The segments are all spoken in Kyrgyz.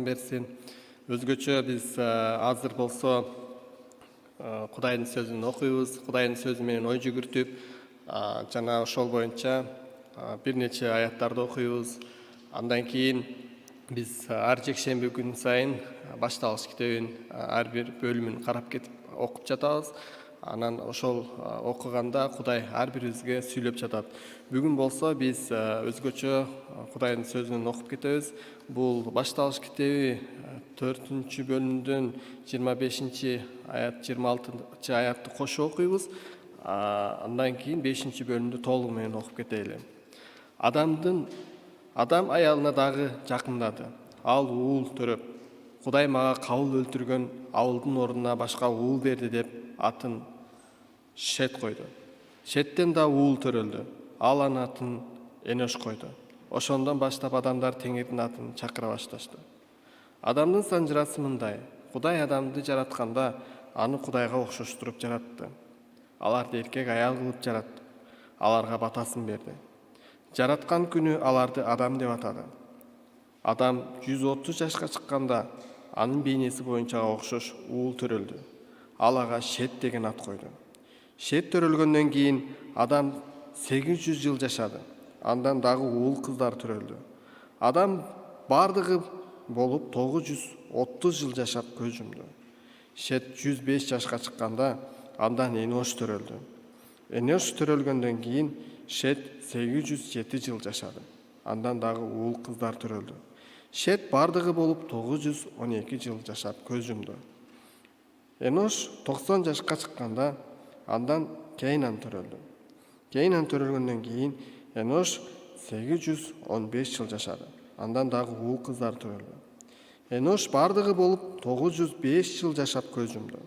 батасын берсин. Өзгөчө биз азыр болсо Кудайдын сөзүн окуйбуз, Кудайдын сөзү менен ой жүгүртүп, жана ошол боюнча бир нече аяттарды окуйбуз. Андан кийин биз ар жекшемби күн сайын башталыш китебин ар бир бөлүмүн карап кетип окуп жатабыз. Анан ошол окуганда Кудай ар бирибизге сүйлөп жатат. Бүгүн болсо биз өзгөчө Кудайдын сөзүн окуп кетебиз. Бул башталыш китеби 4 бөлүмдөн 25 аят 26 аятты кошо окуйбуз. Андан кийин 5 бөлүмдү толугу менен окуп кетели. Адам аялына дагы жакындады. Ал уул төрөп, Кудай мага кабыл өлтүргөн ауылдын ордуна башка уул берди деп атын Шет койду. Шеттен да уул төрөлдү. Ал анын атын Энош койду. Ошондон баштап адамдар Теңирдин атын чакыра башташты. Адамдын санжырасы мындай: Кудай адамды жаратканда аны Кудайга окшоштуруп жаратты. Аларды эркек аял кылып жаратты. Аларга батасын берди. Жараткан күнү аларды Адам деп атады. Адам 130 жашка чыкканда анын бейнеси боюнча окшош уул төрөлдү. Ал ага Шет деген ат койду. Шет төрөлгөндөн кийин Адам 800 жыл жашады. Андан дагы уул кыздар төрөлдү. Адам бардыгы болуп 930 жыл жашап көз жумду. Шет 105 жашка чыкканда андан Энош төрөлдү. Энош төрөлгөндөн кийин Шет 807 жыл жашады. Андан дагы уул кыздар төрөлдү. Шет бардыгы болуп 912 жыл жашап көз жумду. Энош 90 жашка чыкканда андан Кейнан төрөлдү. Кейнан төрөлгөндөн кийин Энош 815 жыл жашады. Андан дагы уул кыздар төрөлдү. Энош бардыгы болуп 905 жыл жашап көз жумду.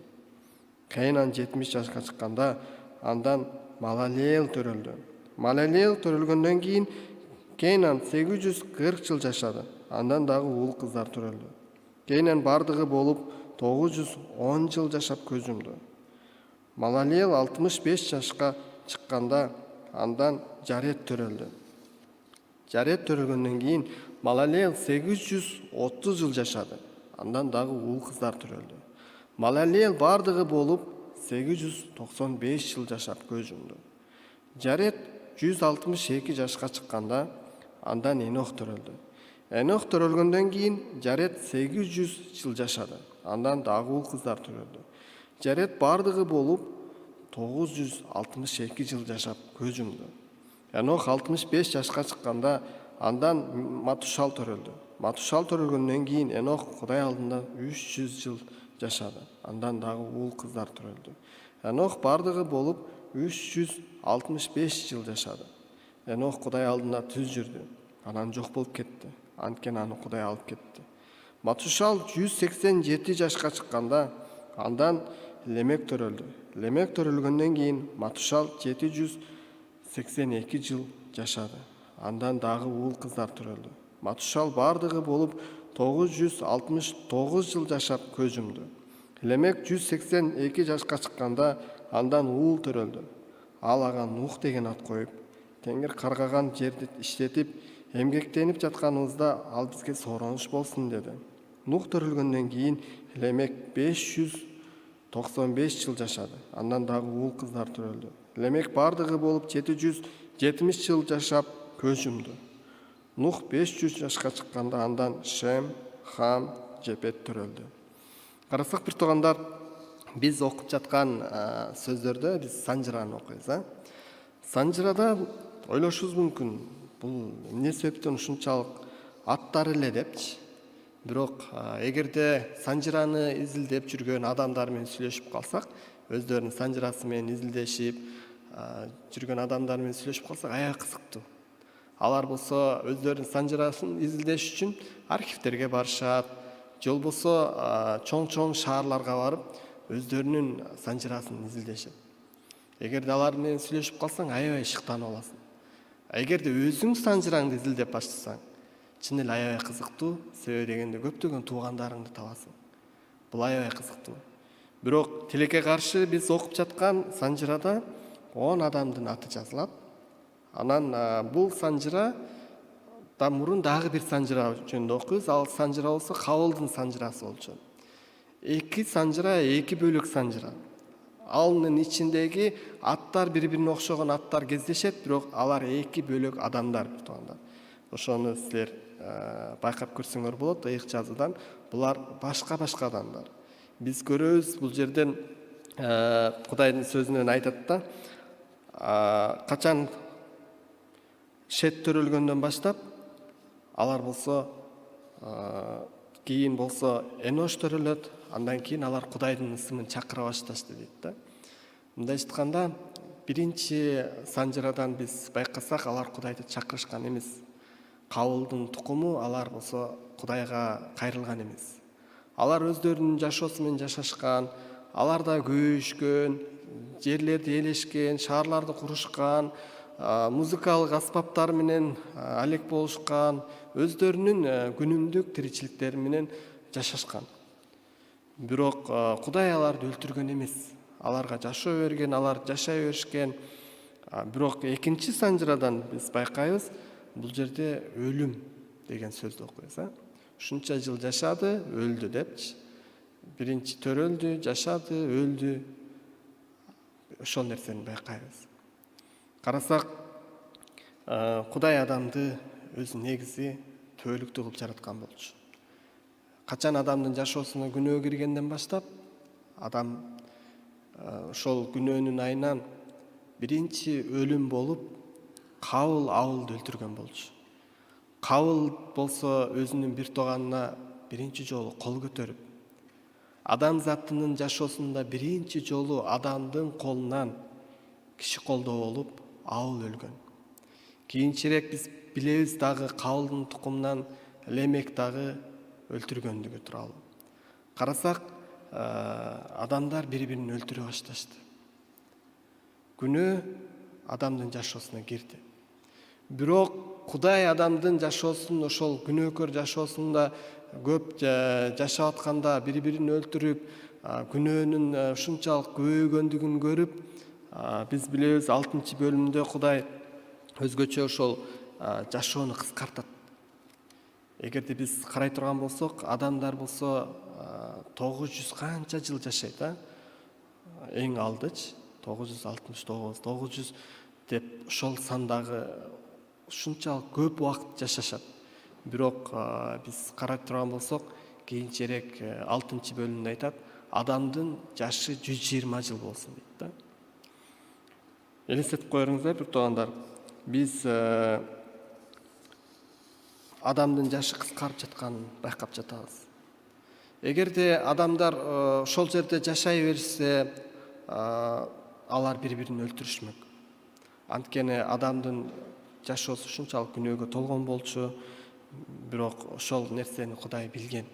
Кейнан 70 жашка чыкканда андан Малалел төрөлдү. Малалел төрөлгөндөн кийин Кейнан 840 жыл жашады. Андан дагы уул кыздар төрөлдү. Кейнан бардыгы болуп 910 жыл жашап көз жумду. Малалел 65 жашка чыкканда андан Жарет төрөлдү. Жарет төрөлгөндөн кийин Малалел 830 жыл жашады. Андан дагы уул кыздар төрөлдү. Малалел бардыгы болуп 895 жыл жашап көз жумду. Жарет 162 жашка чыкканда андан Энох төрөлдү. Энох төрөлгөндөн кийин Жарет 800 жыл жашады. Андан дагы уул кыздар төрөлдү. Жарет бардыгы болуп 962 жыл жашап көз жумду. Энох 65 жашка чыкканда андан Матушал төрөлдү. Матушал төрөлгөндөн кийин Энох Кудай алдында 300 жыл жашады. Андан дагы уул кыздар төрөлдү. Энох бардыгы болуп 365 жыл жашады. Энох Кудай алдында түз жүрдү. Анан жок болуп кетти. Анткени аны Кудай алып кетти. Матушал 187 жашка чыкканда андан Лемек төрөлдү. Лемек төрөлгөндөн кийин Матушал 782 жыл жашады. Андан дагы уул кыздар төрөлдү. Матушал бардыгы болуп 969 жыл жашап көз жумду. Лемек 182 жашка чыкканда андан уул төрөлдү. Ал ага Нух деген ат коюп, Теңир каргаган жерди иштетип, эмгектенип жатканыбызда ал бизге сооронуш болсун деди. Нух төрөлгөндөн кийин Лемек 595 жыл жашады. Андан дагы уул кыздар төрөлдү. Лемек бардыгы болуп 770 жыл жашап көз жумду. Нух 500 жашка чыкканда андан Шем, Хам, Жепет төрөлдү. Карасак бир туугандар, биз окуп жаткан сөздөрдө биз санжыраны окуйбуз. Санжырада ойлошубуз мүмкүн, бул эмне себептен ушунчалык аттар эле депчи. Бирок эгерде санжыраны изилдеп жүргөн адамдар менен сүйлөшүп калсак, өздөрүнүн санжырасы менен изилдешип жүргөн адамдар менен сүйлөшүп калсак аябай кызыктуу. Алар болсо өздөрүнүн санжырасын изилдеш үчүн архивтерге барышат, же болбосо чоң шаарларга барып өздөрүнүн санжырасын изилдешет. Эгерде алар менен сүйлөшүп калсаң аябай шыктанып аласың. Эгерде өзүң санжыраңды изилдеп баштасаң, чын эле аябай кызыктуу, себеби дегенде көптөгөн туугандарыңды табасың. Бул аябай кызыктуу. Бирок тилекке каршы биз окуп жаткан санжырада 10 адамдын аты жазылат. Анан бул санжыра мурун дагы бир санжыра жөнүндө окуйбуз. Ал санжыра болсо кабылдын санжырасы болчу. Эки санжыра, эки бөлөк санжыра. Алынын ичиндеги аттар бири-бирине окшогон аттар кездешет, бирок алар эки бөлөк адамдар, туугандар. Ошону силер байкап көрсөңөр болот, ыйык жазуудан. Булар башка-башка адамдар. Биз көрөбүз, бул жерден Кудайдын сөзүнөн айтат да, качан Шет төрөлгөндөн баштап, алар болсо кийин болсо Энош төрөлөт, андан кийин алар Кудайдын ысымын чакыра башташты дейт да. Мындай айтканда, биринчи санжырадан биз байкасак, алар Кудайды чакырышкан эмес. Кабылдын тукуму алар болсо Кудайга кайрылган эмес. Алар өздөрүнүн жашоосу менен жашашкан, алар да күйүшкөн, жерлерди ээлешкен, шаарларды курушкан, музыкалык аспаптар менен алек болушкан, өздөрүнүн күнүмдүк тиричиликтери менен жашашкан. Бирок Кудай аларды өлтүргөн эмес. Аларга жашоо берген, алар жашай беришкен. Бирок экинчи санжырадан биз байкайбыз, бул жерде өлүм деген сөздү окуйбуз. Ушунча жыл жашады, өлдү депчи. Биринчи төрөлдү, жашады, өлдү. Ошол нерсени байкайбыз. Карасак, Кудай адамды өзү негизи төөлүктүү кылып жараткан болчу. Качан адамдын жашоосуна күнөө киргенден баштап, адам ошол күнөөнүн айынан биринчи өлүм болуп, Кабыл Авылды өлтүргөн болчу. Кабыл болсо өзүнүн бир тууганына биринчи жолу кол көтөрүп, адамзатынын жашоосунда биринчи жолу адамдын колунан киши колдоо болуп Авыл өлгөн. Кийинчерээк биз билебиз дагы Кабылдын тукумунан Лемек дагы өлтүргөндүгү тууралуу. Карасак, адамдар бири-бирин өлтүрө башташты. Күнөө адамдын жашоосуна кирди. Бирок Кудай адамдын жашоосун, ошол күнөөкөр жашоосунда көп жашап атканда бири-бирин өлтүрүп, күнөөнүн ушунчалык көбөйгөндүгүн көрүп, биз билебиз 6-бөлүмдө Кудай өзгөчө ошол жашоону кыскартат. Эгерде биз карай турган болсок, адамдар болсо 900 канча жыл жашайт, эң алдыч 969, 900 деп ошол сандагы ушунчалык көп убакыт жашашат. Бирок биз карай турган болсок, кийинчерээк 6-бөлүмдө айтат, адамдын жашы 120 жыл болсун дейт да. Элестетип коеруңуздар, бир туугандар, биз адамдын жашы кыскарып жатканын байкап жатабыз. Эгерде адамдар ошол жерде жашай беришсе, алар бири-бирин өлтүрүшмөк. Анткени адамдын жашоосу ушунчалык күнөөгө толгон болчу, бирок ошол нерсени Кудай билген.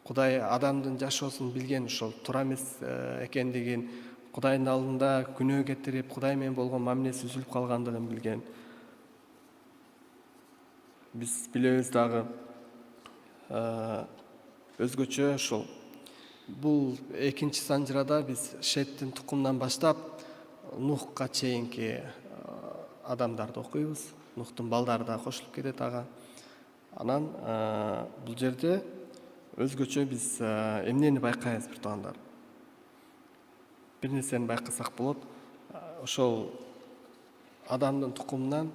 Кудай адамдын жашоосун билген, ошол туура эмес экендигин, Кудайдын алдында күнөө кетирип, Кудай менен болгон мамилеси үзүлүп калгандыгын билген. Биз билебиз дагы өзгөчө ошол бул экинчи санжырада биз Шеттин тукумунан баштап Нухка чейинки адамдарды окуйбуз. Нухтун балдары да кошулуп кетет ага. Анан бул жерде өзгөчө биз эмнени байкайбыз, бир туугандар? Бир нерсени байкасак болот. Ошол адамдын тукумунан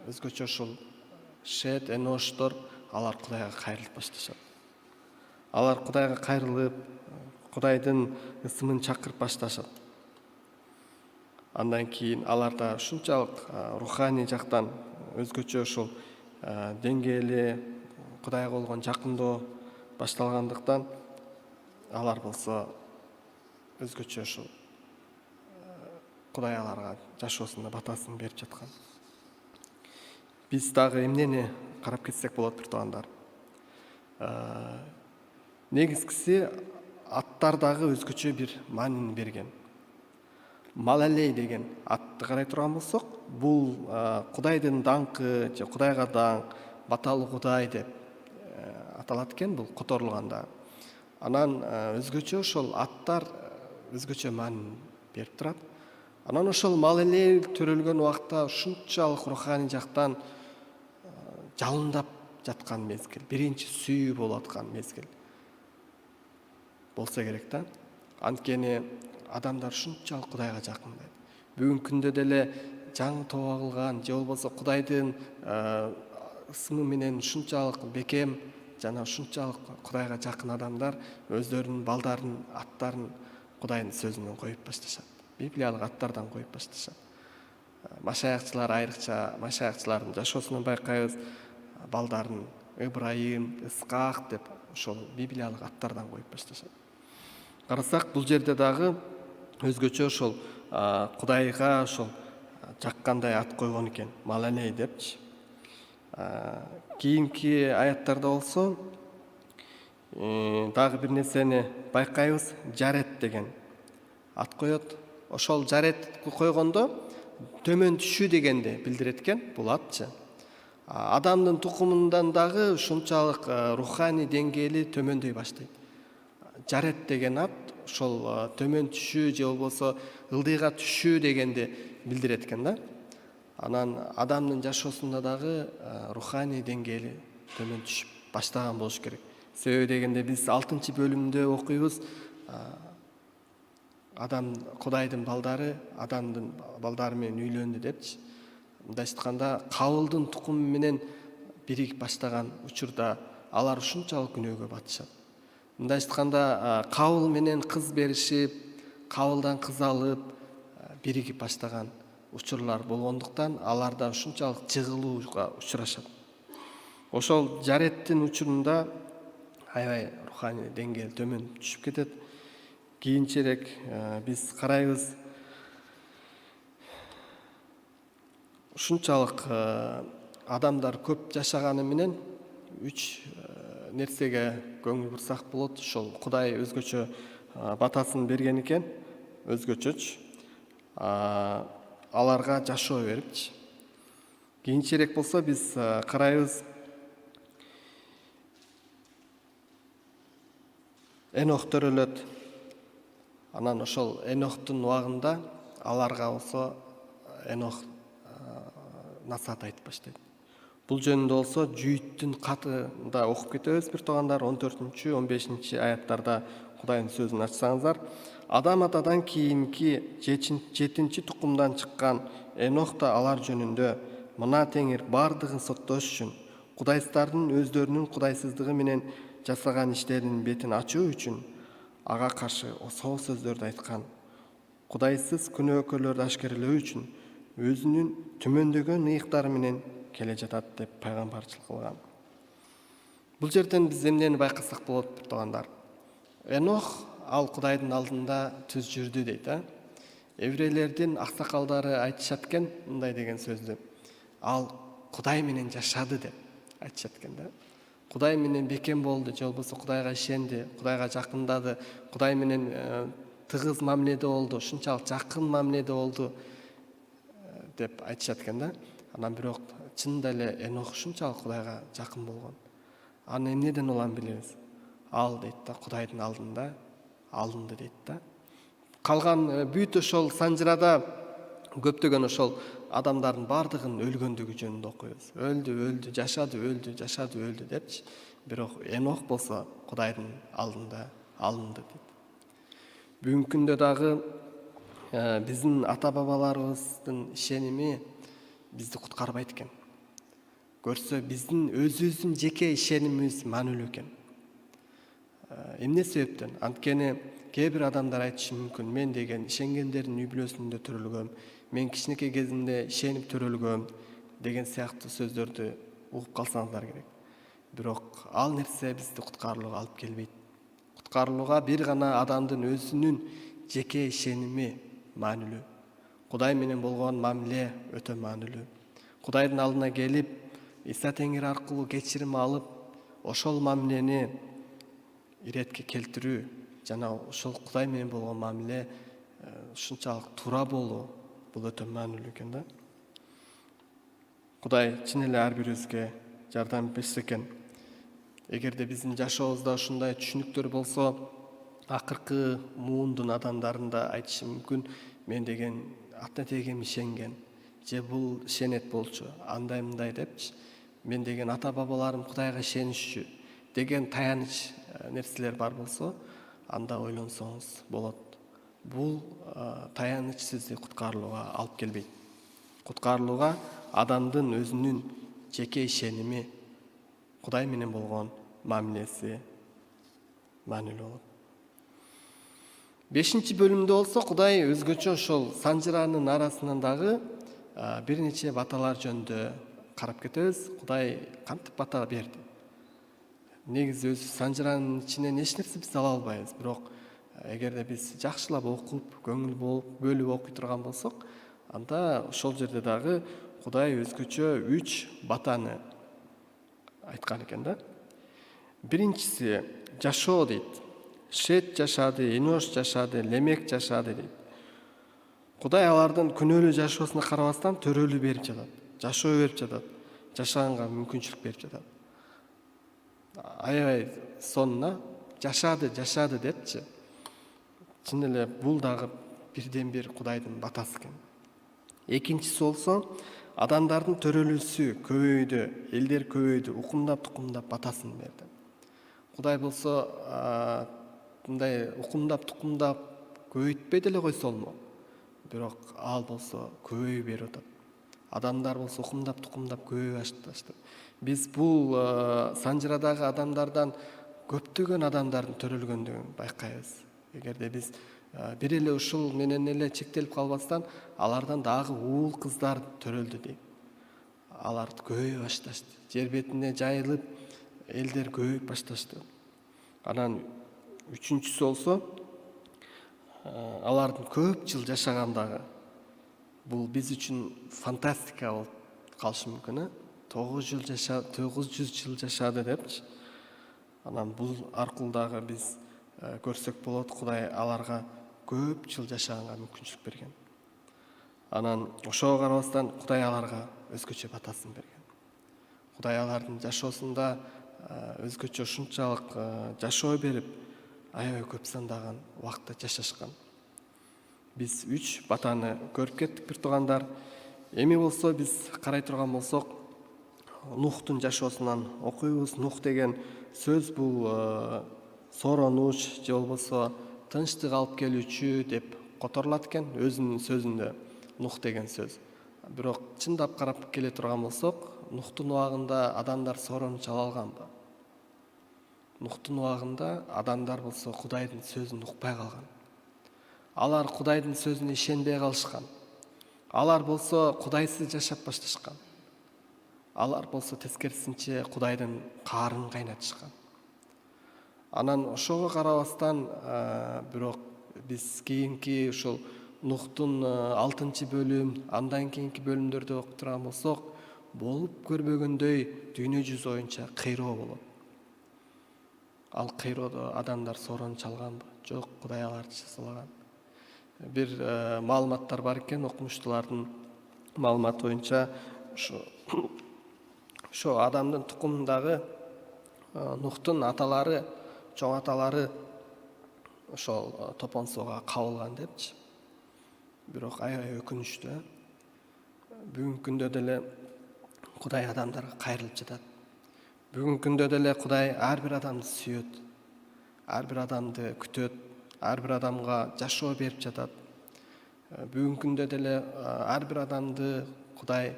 өзгөчө ошол Шет, Эноштор, алар Кудайга кайрылып башташат. Алар Кудайга кайрылып, Кудайдын ысымын чакырып башташат. Андан кийин аларда ушунчалык руханий жактан өзгөчө ошол деңгээли Кудайга болгон жакындоо башталгандыктан, алар болсо өзгөчө ошол Кудай аларга жашоосунда батасын берип жаткан. Биз дагы эмнени карап кетсек болот, бир туугандар? Негизгиси, аттар дагы өзгөчө бир маанини берген. Малалей деген атты карай турган болсок, бул Кудайдын даңкы же Кудайга даңк, баталуу Кудай деп аталат экен, бул которулганда. Анан өзгөчө ошол аттар өзгөчө маанини берип турат. Анан ошол малалей төрөлгөн убакта ушунчалык руханий жактан жалындап жаткан мезгил, биринчи сүйүү болуп аткан мезгил болсо керек да. Анткени адамдар ушунчалык Кудайга жакындайт. Бүгүнкү күндө деле жаңы тооба кылган же болбосо Кудайдын ысымы менен ушунчалык бекем жана ушунчалык Кудайга жакын адамдар өздөрүнүн балдарынын аттарын Кудайдын сөзүнөн коюп башташат. Библиялык аттардан коюп башташат. Машаякчылар, айрыкча машаякчылардын жашоосунан байкайбыз, балдарын Ибрайым, Исхак деп ошол библиялык аттардан коюп башташат. Карасак, бул жерде дагы өзгөчө ошол Кудайга ошол жаккандай ат койгон экен, Маланей депчи. Кийинки аяттарда болсо дагы бир нерсени байкайбыз, Жарет деген ат коет. Ошол Жарет койгондо төмөн түшүү дегенди билдирет экен бул атчы. Адамдын тукумундан дагы ушунчалык руханий деңгээли төмөндөй баштайт. Жарет деген ат ошол төмөн түшүү же болбосо ылдыйга түшүү дегенди билдирет экен да. Анан адамдын жашоосунда дагы руханий деңгээли төмөн түшүп баштаган болуш керек. Себеби дегенде биз 6-бөлүмдө окуйбуз, адам Кудайдын балдары адамдын балдары менен үйлөндү депчи. Мындайча айтканда, Кабылдын тукуму менен биригип баштаган учурда алар ушунчалык күнөөгө батышат. Мындайча айтканда, Кабыл менен кыз беришип, Кабылдан кыз алып, биригип баштаган учурлар болгондуктан аларда ушунчалык жыгылууга учурашат. Ошол Жареттин учурунда аябай руханий деңгээл төмөн түшүп кетет. Кийинчерээк биз карайбыз, ушунчалык адамдар көп жашаганы менен 3 нерсеге көңүл бурсак болот. Ошол Кудай өзгөчө батасын берген экен, өзгөчөчү. Аларга жашоо берипчи. Кийинчерээк болсо биз карайбыз, Энох төрөлөт. Анан ошол Энохтун убагында аларга болсо Энох насаат айтып баштайт. Бул жөнүндө болсо Жүйүттүн катында окуп кетебиз бир туугандар, 14-15 аяттарда Кудайдын сөзүн ачсаңыздар. Адам атадан кийинки 7-чи тукумдан чыккан Энох да алар жөнүндө мына теңир бардыгын соттош үчүн, кудайсыздардын өздөрүнүн кудайсыздыгы менен жасаган иштеринин бетин ачуу үчүн ага каршы осоо сөздөрдү айткан. Кудайсыз күнөөкөрлөрдү ашкерелөө үчүн өзүнүн түмөндөгөн ыйыктары менен келе жатат деп пайгамбарчылык кылган. Бул жерден биз эмнени байкасак болот бир туугандар? Энох ал Кудайдын алдында түз жүрдү дейт. Еврейлердин аксакалдары айтышат экен мындай деген сөздү. Ал Кудай менен жашады деп айтышат экен да. Кудай менен бекем болду, же болбосо Кудайга ишенди, Кудайга жакындады, Кудай менен тыгыз мамиледе болду, ушунчалык жакын мамиледе болду деп айтышат экен да. Анан бирок чынында эле Энох ушунчалык Кудайга жакын болгон. Аны эмнеден улам билебиз? Ал дейт да, Кудайдын алдында алынды дейт да. Калган бүт ошол санжырада көптөгөн ошол адамдардын бардыгын өлгөндүгү жөнүндө окуйбуз. Өлдү, жашады, өлдү депчи. Бирок Энох болсо Кудайдын алдында алынды дейт. Бүгүнкү күндө дагы биздин ата-бабаларыбыздын ишеними бизди куткарбайт экен. Көрсө биздин өзүбүздүн жеке ишенимибиз маанилүү экен. Эмне себептен? Анткени кээ бир адамдар айтышы мүмкүн, мен деген ишенгендердин үй бүлөсүндө төрөлгөм, мен кичинекей кезимде ишенип төрөлгөм деген сыяктуу сөздөрдү угуп калсаңыздар керек. Бирок ал нерсе бизди куткарылууга алып келбейт. Куткарылууга бир гана адамдын өзүнүн жеке ишеними маанилүү. Кудай менен болгон мамиле өтө маанилүү. Кудайдын алдына келип, Иса Теңир аркылуу кечирим алып, ошол мамилени иретке келтирүү жана ошол Кудай менен болгон мамиле ушунчалык туура болуу, бул өтө маанилүү экен да. Кудай чын эле ар бирибизге жардам берсе экен. Эгерде биздин жашообузда ушундай түшүнүктөр болсо, акыркы муундун адамдарында айтышы мүмкүн, мен деген ата-тегем ишенген, же бул ишенет болчу, андай мындай депчи. мен деген ата бабаларым Кудайга ишенишчү деген таяныч нерселер бар болсо, анда ойлонсоңуз болот. Бул таяныч сизди куткарылууга алып келбейт. Куткарылууга адамдын өзүнүн жеке ишеними, Кудай менен болгон мамилеси маанилүү болот. 5-бөлүмдө болсо Кудай өзгөчө ошол санжыраанын арасынан дагы бир нече баталар жөнүндө карап кетебиз. Кудай кантип бата берди? Негизи өзү санжыраанын ичинен эч нерсе биз ала албайбыз. Бирок эгерде биз жакшылап окуп, көңүл бөлүп окуй турган болсок, анда ошол жерде дагы Кудай өзгөчө 3 батаны айткан экен да. Биринчиси жашоо дейт. Шет жашады, Энош жашады, Лемек жашады дейт. Кудай алардын күнөөлүү жашоосуна карабастан төрөлүү берип жатат, жашоо берип жатат, жашаганга мүмкүнчүлүк берип жатат. Аябай сонуна жашады депчи. Чын эле бул дагы бирден бир Кудайдын батасы экен. Экинчиси болсо адамдардын төрөлүүсү көбөйдү, элдер көбөйдү, укумдап батасын берди. Кудай болсо мындай укумдап көбөйтпөй деле койсо болмок. Бирок ал болсо көбөйүп берип атат. Адамдар болсо укумдап көбөйүп башташты. Биз бул санжырадагы адамдардан көптөгөн адамдардын төрөлгөндүгүн байкайбыз. Эгерде биз бир эле ушул менен эле чектелип калбастан, алардан дагы уул кыздар төрөлдү дейт. Алар көбөйө башташты. Жер бетине жайылып, элдер көбөйүп башташты. Анан үчүнчүсү болсо, алардын көп жыл жашагандагы, бул биз үчүн фантастика болуп калышы мүмкүн. 900 жыл жашады депчи. Анан бул аркылуу дагы биз көрсөк болот, Кудай аларга көп жыл жашаганга мүмкүнчүлүк берген. Анан ошого карабастан Кудай аларга өзгөчө батасын берген. Кудай алардын жашоосунда өзгөчө ушунчалык жашоо берип, аябай көп сандаган убакытта жашашкан. Биз 3 батаны көрүп кеттик, бир туугандар. Эми болсо биз карай турган болсок, Нухтун жашоосунан окуйбуз. Нух деген сөз бул сооронуч же болбосо тынчтык алып келүүчү деп которулат экен өзүнүн сөзүндө, Нух деген сөз. Бирок чындап карап келе турган болсок, Нухтун убагында адамдар сооронуч ала алганбы? Нухтун убагында адамдар болсо Кудайдын сөзүн укпай калган. Алар Кудайдын сөзүнө ишенбей калышкан. Алар болсо Кудайсыз жашап башташкан. Алар болсо тескерисинче Кудайдын каарын кайнатышкан. Анан ошого карабастан, бирок биз кийинки ушул Нухтун 6-бөлүм, андан кийинки бөлүмдөрдө окуп турган болсок, болуп көрбөгөндөй дүйнө жүзү боюнча кыйроо болот. Ал кыйроодо адамдар сооронуч алганбы? Жок, Кудай аларды жазалаган. Бир маалыматтар бар экен, окумуштуулардын маалыматы боюнча, ошо адамдын тукумундагы Нухтун аталары, чоң аталары ошол топон суга кабылган депчи. Бирок аябай өкүнүчтүү. Бүгүнкү күндө деле Кудай адамдарга кайрылып жатат. Бүгүнкү күндө деле Кудай ар бир адамды сүйөт, ар бир адамды күтөт, ар бир адамга жашоо берип жатат. Бүгүнкү күндө деле ар бир адамды Кудай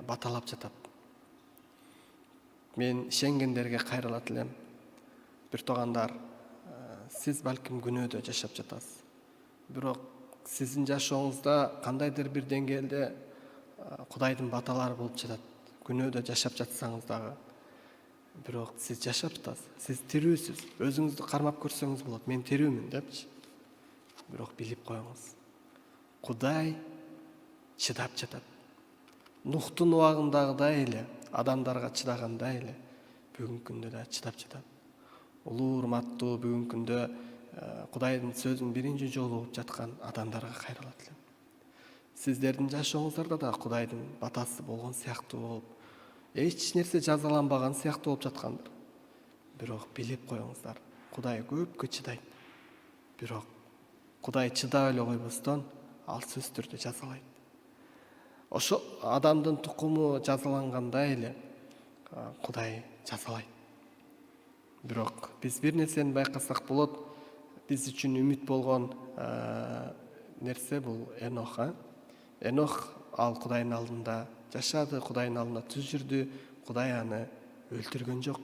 баталап жатат. Мен ишенгендерге кайрылат элем. Бир туугандар, сиз балким күнөөдө жашап жатасыз. Бирок сиздин жашооңузда кандайдыр бир деңгээлде Кудайдын баталары болуп жатат. Күнөөдө жашап жатсаңыз дагы, бирок сиз жашап жатасыз. Сиз тирүүсүз. Өзүңүздү кармап көрсөңүз болот. Мен тирүүмүн депчи. Бирок билип коюңуз. Кудай чыдап жатат. Нухтун убагындагыдай эле, адамдарга чыдагандай эле, бүгүнкү күндө да чыдап жатат. Улуу урматтуу бүгүнкү күндө Кудайдын сөзүн биринчи жолу угуп жаткан адамдарга кайрылат элем. Сиздердин жашооңуздарда да Кудайдын батасы болгон сыяктуу болуп, эч нерсе жазаланбаган сыяктуу болуп жаткандыр. Бирок билип коюңуздар, Кудай көпкө чыдайт. Бирок Кудай чыдап эле койбостон, ал сөзсүз түрдө жазалайт. Ошо адамдын тукуму жазалангандай эле, Кудай жазалайт. Бирок биз бир нерсени байкасак болот. Биз үчүн үмүт болгон нерсе бул Энох. Энох ал Кудайдын алдында жашады, Кудайдын алдында түз жүрдү. Кудай аны өлтүргөн жок.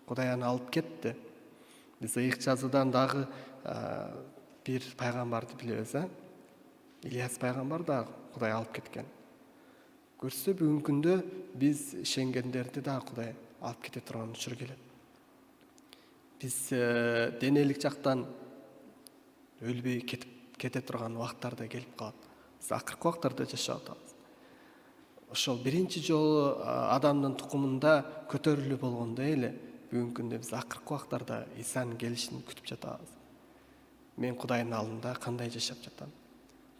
Кудай аны алып кетти. Биз ыйык жазуудан дагы бир пайгамбарды билебиз. Ильяс пайгамбар дагы Кудай алып кеткен. Көрсө бүгүнкү күндө биз ишенгендерди дагы Кудай алып кете турган учур келет. Биз денелик жактан өлбөй кете турган убактар да келип калат. Биз акыркы убактарда жашап атабыз. Ошол биринчи жолу адамдын тукумунда көтөрүлүү болгондой эле бүгүнкү күндө биз акыркы убактарда Исанын келишин күтүп жатабыз. Мен Кудайдын алдында кандай жашап жатам?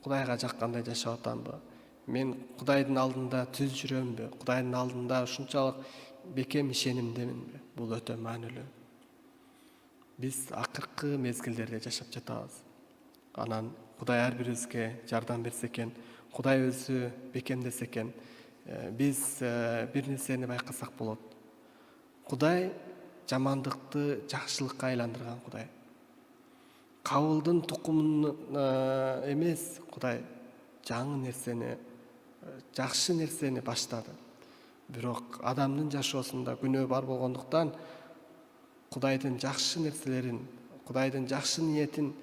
Кудайга жаккандай жашап атамбы? Мен Кудайдын алдында түз жүрөмбү? Кудайдын алдында ушунчалык бекем ишенимдеминби? Бул өтө маанилүү. Биз акыркы мезгилдерде жашап жатабыз. Анан Кудай ар бирибизге жардам берсе экен, Кудай өзү бекемдесе экен, биз бир нерсени байкасак болот. Кудай жамандыкты жакшылыкка айландырган Кудай. Кабылдын тукумун эмес, Кудай жаңы нерсени, жакшы нерсени баштады. Бирок адамдын жашоосунда күнөө бар болгондуктан Кудайдын жакшы нерселерин, Кудайдын жакшы ниетин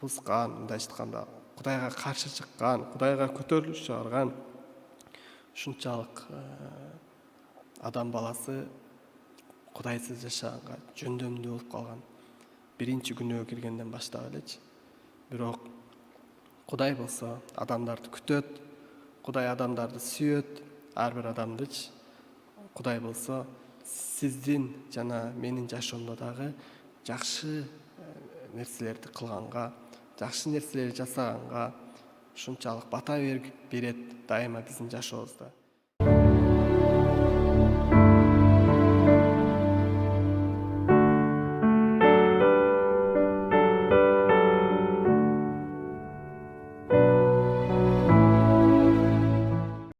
бузган, мындайча айтканда, Кудайга каршы чыккан, Кудайга көтөрүлүш чыгарган ушунчалык адам баласы Кудайсыз жашаганга жөндөмдүү болуп калган. Биринчи күнөө киргенден баштап элечи. Бирок Кудай болсо адамдарды күтөт, Кудай адамдарды сүйөт, ар бир адамдычы. Кудай болсо сиздин жана менин жашоомдо дагы жакшы нерселерди кылганга, жакшы нерселерди жасаганга ушунчалык бата берет дайыма биздин жашообузда.